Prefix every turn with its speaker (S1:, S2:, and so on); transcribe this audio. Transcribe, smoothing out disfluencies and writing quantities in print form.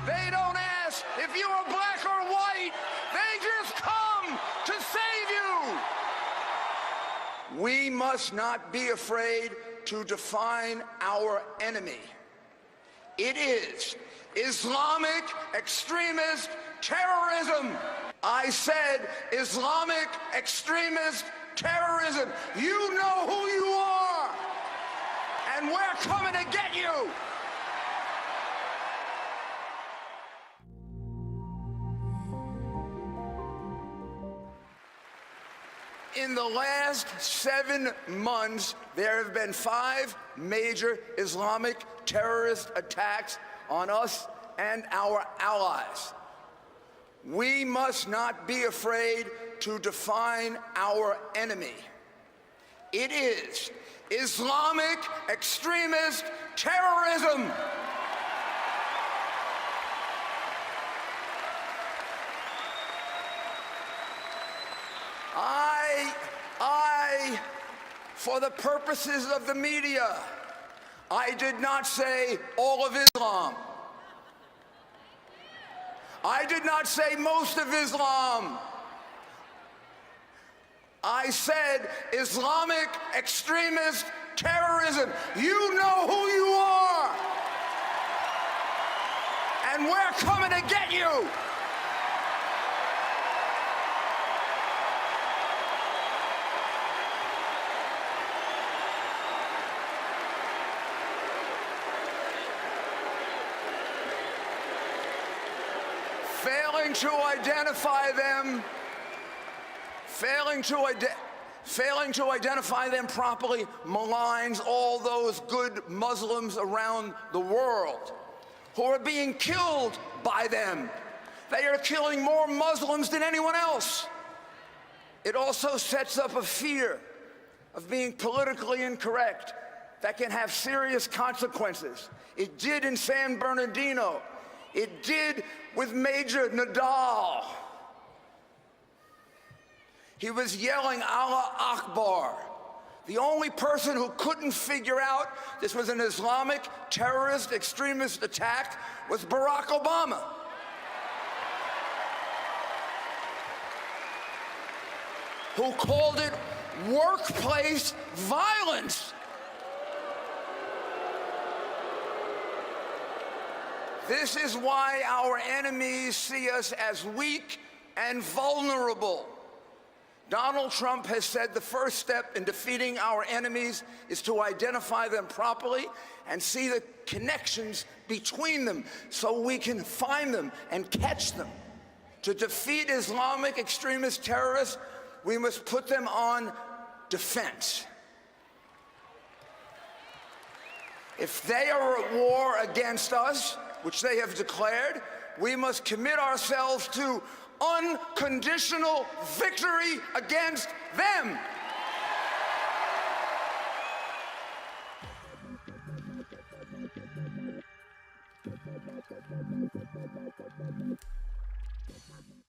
S1: They don't ask if you are black or white. They just come to save you. We must not be afraid to define our enemy. It is Islamic extremist terrorism. I said Islamic extremist terrorism. You know who you are, and we're coming to get you. In the last 7 months, there have been 5 major Islamic terrorist attacks on us and our allies. We must not be afraid to define our enemy. It is Islamic extremist terrorism. For the purposes of the media, I did not say all of Islam. I did not say most of Islam. I said Islamic extremist terrorism. You know who you are, and we're coming to get you. Failing to identify them properly maligns all those good Muslims around the world who are being killed by them. They are killing more Muslims than anyone else. It also sets up a fear of being politically incorrect that can have serious consequences. It did in San Bernardino. It did with Major Nadal. He was yelling Allah Akbar. The only person who couldn't figure out this was an Islamic terrorist extremist attack was Barack Obama. Who called it workplace violence. This is why our enemies see us as weak and vulnerable. Donald Trump has said the first step in defeating our enemies is to identify them properly and see the connections between them so we can find them and catch them. To defeat Islamic extremist terrorists, we must put them on defense. If they are at war against us, which they have declared, we must commit ourselves to unconditional victory against them.